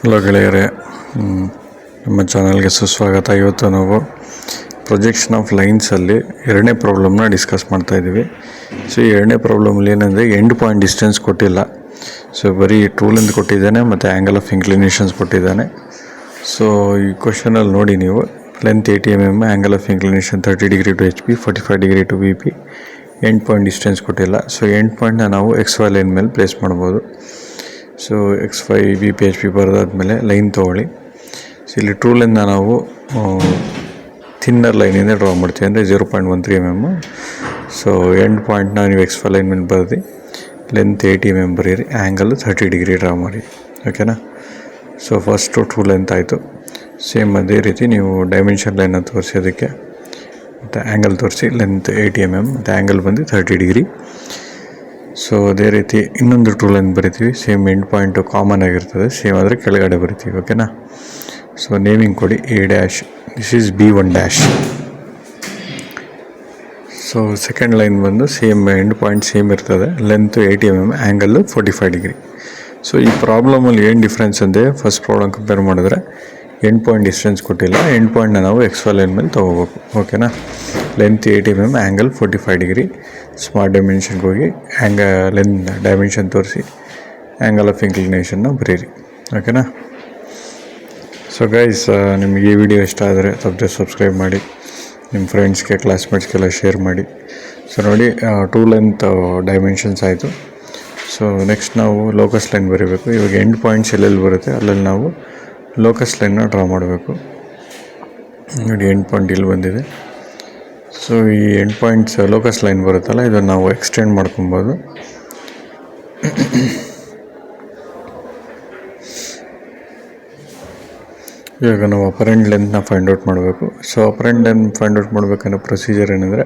Hello ಗೆಳೆಯರೇ, ನಮ್ಮ ಚಾನಲ್ಗೆ ಸುಸ್ವಾಗತ. ಇವತ್ತು ನಾವು ಪ್ರೊಜೆಕ್ಷನ್ ಆಫ್ ಲೈನ್ಸಲ್ಲಿ ಎರಡನೇ ಪ್ರಾಬ್ಲಮ್ನ ಡಿಸ್ಕಸ್ ಮಾಡ್ತಾಯಿದ್ದೀವಿ. ಸೊ ಈ ಎರಡನೇ ಪ್ರಾಬ್ಲಮಲ್ಲಿ ಏನಂದರೆ ಎಂಡ್ ಪಾಯಿಂಟ್ ಡಿಸ್ಟೆನ್ಸ್ ಕೊಟ್ಟಿಲ್ಲ. ಸೊ ಬರೀ ಟೂಲಿಂದ ಕೊಟ್ಟಿದ್ದಾನೆ ಮತ್ತು ಆ್ಯಂಗಲ್ ಆಫ್ ಇನ್ಕ್ಲಿನೇಷನ್ಸ್ ಕೊಟ್ಟಿದ್ದಾನೆ. ಸೊ ಈ ಕ್ವಶನಲ್ಲಿ ನೋಡಿ ನೀವು, length 80 mm, angle of inclination 30 degree to HP, 45 degree to VP, end point distance ಕೊಟ್ಟಿಲ್ಲ. ಸೊ ಎಂಡ್ ಪಾಯಿಂಟ್ನ ನಾವು XY ಲೈನ್ ಮೇಲೆ ಪ್ಲೇಸ್ ಮಾಡ್ಬೋದು. ಸೊ XY VP HP ಬರೆದಾದ್ಮೇಲೆ ಲೈನ್ ತೊಗೊಳ್ಳಿ. ಸೊ ಇಲ್ಲಿ ಟ್ರೂ ಲೈನ್ನ ನಾವು ಥಿನ್ನರ್ ಲೈನಿಂದ ಡ್ರಾ ಮಾಡ್ತೀವಿ, ಅಂದರೆ 0.13 mm. ಸೊ ಎಂಡ್ ಪಾಯಿಂಟ್ನ ನೀವು XY ಲೈನ್ ಮೇಲೆ ಬರೆದು ಲೆಂತ್ 80 mm ಬರೀರಿ, ಆ್ಯಂಗಲ್ 30 ಡಿಗ್ರಿ ಡ್ರಾ ಮಾಡಿ. ಓಕೆನಾ? ಸೊ ಫಸ್ಟು ಟ್ರೂ ಲೆಂತ್ ಆಯಿತು. ಸೇಮ್ ಅದೇ ರೀತಿ ನೀವು ಡೈಮೆನ್ಷನ್ ಲೈನ್ನ ತೋರಿಸಿ, ಅದಕ್ಕೆ ಮತ್ತು ಆ್ಯಂಗಲ್ ತೋರಿಸಿ, ಲೆಂತ್ 80 mm ಮತ್ತು ಆ್ಯಂಗಲ್ ಬಂದು 30 ಡಿಗ್ರಿ. ಸೊ ಅದೇ ರೀತಿ ಇನ್ನೊಂದು ಟ್ರೂ ಲೈನ್ ಬರಿತೀವಿ. ಸೇಮ್ ಎಂಡ್ ಪಾಯಿಂಟು ಕಾಮನ್ ಆಗಿರ್ತದೆ, ಸೇಮ್ ಆದರೆ ಕೆಳಗಡೆ ಬರಿತೀವಿ. ಓಕೆನಾ? ಸೊ ನೇಮಿಂಗ್ ಕೊಡಿ, A', this is B1'. So second line ಬಂದು ಸೇಮ್ ಎಂಡ್ ಪಾಯಿಂಟ್ ಸೇಮ್ ಇರ್ತದೆ, length 80 mm, angle 45 degree. So ಈ ಪ್ರಾಬ್ಲಮಲ್ಲಿ ಏನು ಡಿಫ್ರೆನ್ಸ್ ಅಂದರೆ, ಫಸ್ಟ್ ಪ್ರಾಬ್ಲಮ್ ಕಂಪೇರ್ ಮಾಡಿದ್ರೆ ಎಂಡ್ ಪಾಯಿಂಟ್ ಡಿಸ್ಟೆನ್ಸ್ ಕೊಟ್ಟಿಲ್ಲ, ಎಂಡ್ ಪಾಯಿಂಟ್ನ ನಾವು XY ಲೈನ್ ಮೇಲೆ ತೊಗೋಬೇಕು. ಓಕೆನಾ? Length 80 mm, angle 45 degree. Smart ಡೈಮೆನ್ಷನ್ಗೆ ಹೋಗಿ ಲೆಂತ್ ಡೈಮೆನ್ಷನ್ ತೋರಿಸಿ, ಆ್ಯಂಗಲ್ ಆಫ್ ಇನ್ಕ್ಲಿನೇಷನ್ನ ಬರೀರಿ. ಓಕೆನಾ? ಸೊ ಗೈಸ್, ನಿಮಗೆ ಈ ವಿಡಿಯೋ ಇಷ್ಟ ಆದರೆ ತಪ್ಪದೆ ಸಬ್ಸ್ಕ್ರೈಬ್ ಮಾಡಿ, ನಿಮ್ಮ ಫ್ರೆಂಡ್ಸ್ಗೆ, ಕ್ಲಾಸ್ಮೇಟ್ಸ್ಗೆಲ್ಲ ಶೇರ್ ಮಾಡಿ. ಸೊ ನೋಡಿ, ಟೂ ಲೆಂತ್ ಡೈಮೆನ್ಷನ್ಸ್ ಆಯಿತು. ಸೊ ನೆಕ್ಸ್ಟ್ ನಾವು ಲೋಕಸ್ ಲೈನ್ ಬರೀಬೇಕು. ಇವಾಗ ಎಂಡ್ ಪಾಯಿಂಟ್ಸ್ ಎಲ್ಲೆಲ್ಲಿ ಬರುತ್ತೆ ಅಲ್ಲಲ್ಲಿ ನಾವು ಲೋಕಸ್ ಲೈನ್ನ ಡ್ರಾ ಮಾಡಬೇಕು. ನೋಡಿ, ಎಂಡ್ ಪಾಯಿಂಟ್ ಇಲ್ಲಿ ಬಂದಿದೆ. ಸೊ ಈ ಎಂಡ್ ಪಾಯಿಂಟ್ಸ್ ಲೋಕಸ್ ಲೈನ್ ಬರುತ್ತಲ್ಲ, ಇದನ್ನು ನಾವು ಎಕ್ಸ್ಟೆಂಡ್ ಮಾಡ್ಕೊಬೋದು. ಇವಾಗ ನಾವು ಅಪರೆಂಟ್ ಲೆಂತ್ನ ಫೈಂಡ್ ಔಟ್ ಮಾಡಬೇಕು. So apparent length find out ಮಾಡಬೇಕನ್ನೋ ಪ್ರೊಸೀಜರ್ ಏನಂದರೆ,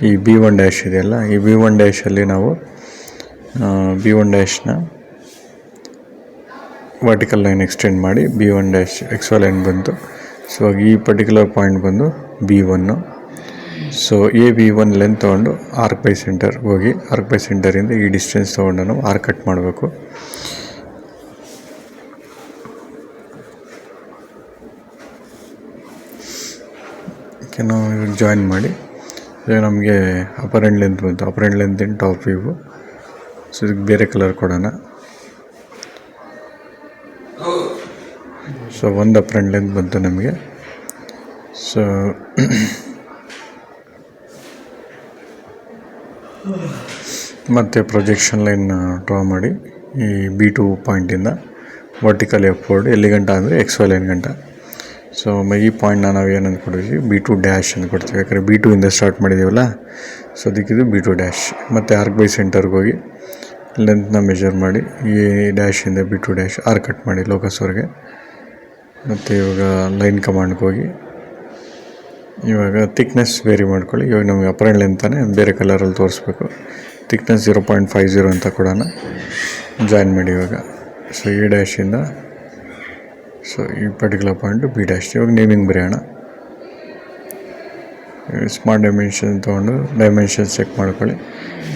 ಈ B1' ಇದೆಯಲ್ಲ, ಈ B1' ನಾವು B1' ವರ್ಟಿಕಲ್ ಲೈನ್ ಎಕ್ಸ್ಟೆಂಡ್ ಮಾಡಿ B1' XY ಲೈನ್ ಬಂತು. ಸೊ ಈ ಪರ್ಟಿಕ್ಯುಲರ್ ಪಾಯಿಂಟ್ ಬಂದು B1. ಸೊ B1 ಲೆಂತ್ ತೊಗೊಂಡು ಆರ್ಕ್ ಬೈ ಸೆಂಟರ್ ಹೋಗಿ, ಆರ್ಕ್ ಬೈ ಸೆಂಟರಿಂದ ಈ ಡಿಸ್ಟೆನ್ಸ್ ತೊಗೊಂಡು ನಾವು ಆರ್ಕ್ ಕಟ್ ಮಾಡಬೇಕು. ಓಕೆ, ನಾವು ಇವಾಗ ಜಾಯಿನ್ ಮಾಡಿ, ಇವಾಗ ನಮಗೆ ಅಪರೆಂಟ್ ಲೆಂತ್ ಬಂತು. Apparent length in top view. So ಇದಕ್ಕೆ ಬೇರೆ ಕಲರ್ ಕೊಡೋಣ. ಸೊ ಒಂದು ಅಪರೆಂಟ್ ಲೆಂತ್ ಬಂತು ನಮಗೆ. ಸೊ ಮತ್ತು ಪ್ರೊಜೆಕ್ಷನ್ ಲೈನ್ ಡ್ರಾ ಮಾಡಿ, ಈ B2 ಪಾಯಿಂಟಿಂದ ವರ್ಟಿಕಲ್ ಅಪ್ವರ್ಡ್ ಎಲ್ಲಿ ಗಂಟ ಅಂದರೆ XY ಲೈನ್ ಗಂಟ. ಸೊ ಈ ಪಾಯಿಂಟ್ನ ನಾವು ಏನು ಅಂದ್ಕೊಡ್ತೀವಿ, B2' ಅಂತ ಕೊಡ್ತೀವಿ, ಯಾಕಂದರೆ B2 ಇಂದ ಸ್ಟಾರ್ಟ್ ಮಾಡಿದ್ದೀವಲ್ಲ. So ಅದಕ್ಕಿದು B2'. ಮತ್ತು ಆರ್ಕ್ ಬೈ ಸೆಂಟರ್ಗೆ ಹೋಗಿ ಲೆಂತ್ನ ಮೆಜರ್ ಮಾಡಿ, ಈ ಡ್ಯಾಶಿಂದ B2' ಆರ್ಕ್ ಕಟ್ ಮಾಡಿ ಲೋಕಸ್ವರೆಗೆ. ಮತ್ತು ಇವಾಗ ಲೈನ್ ಕಮಾಂಡ್ಗೆ ಹೋಗಿ, ಇವಾಗ ಥಿಕ್ನೆಸ್ ವೇರಿ ಮಾಡ್ಕೊಳ್ಳಿ. ಇವಾಗ ನಮಗೆ ಅಪರೆಂಟ್ ಲೆಂತಾನೆ ಬೇರೆ ಕಲರಲ್ಲಿ ತೋರಿಸ್ಬೇಕು. ಥಿಕ್ನೆಸ್ 0.50 ಅಂತ ಕೊಡೋಣ. ಜಾಯಿನ್ ಮಾಡಿ ಇವಾಗ. ಸೊ ಈ ಡ್ಯಾಶಿಂದ, ಸೊ ಈ ಪರ್ಟಿಕ್ಯುಲರ್ ಪಾಯಿಂಟು B'. ಇವಾಗ ನೇಮಿಂಗ್ ಬರೆಯೋಣ. ಸ್ಮಾರ್ಟ್ ಡೈಮೆನ್ಷನ್ ತೊಗೊಂಡು ಡೈಮೆನ್ಷನ್ಸ್ ಚೆಕ್ ಮಾಡ್ಕೊಳ್ಳಿ.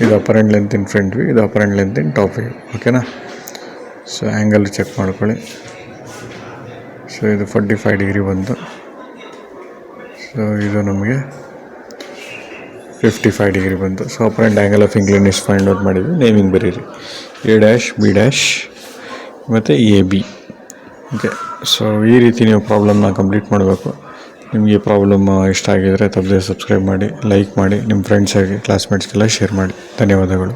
ಇದು apparent length in front view, ಇದು apparent length in top view. ಓಕೆನಾ? ಸೊ ಆ್ಯಂಗಲ್ ಚೆಕ್ ಮಾಡ್ಕೊಳ್ಳಿ. ಸೊ ಇದು 45 ಡಿಗ್ರಿ ಬಂತು. ಸೊ ಇದು ನಮಗೆ 55 ಡಿಗ್ರಿ ಬಂತು. So apparent angle of inclination find out ಮಾಡಿದ್ವಿ. ನೇಮಿಂಗ್ ಬರೀರಿ, A', B' ಮತ್ತು AB. ಓಕೆ, ಸೊ ಈ ರೀತಿ ನೀವು ಪ್ರಾಬ್ಲಮ್ನ ಕಂಪ್ಲೀಟ್ ಮಾಡಬೇಕು. ನಿಮಗೆ ಪ್ರಾಬ್ಲಮ್ ಇಷ್ಟ ಆಗಿದರೆ ತಪ್ಪದೆ ಸಬ್ಸ್ಕ್ರೈಬ್ ಮಾಡಿ, ಲೈಕ್ ಮಾಡಿ, ನಿಮ್ಮ ಫ್ರೆಂಡ್ಸಾಗಿ, ಕ್ಲಾಸ್ಮೇಟ್ಸ್ಗೆಲ್ಲ ಶೇರ್ ಮಾಡಿ. ಧನ್ಯವಾದಗಳು.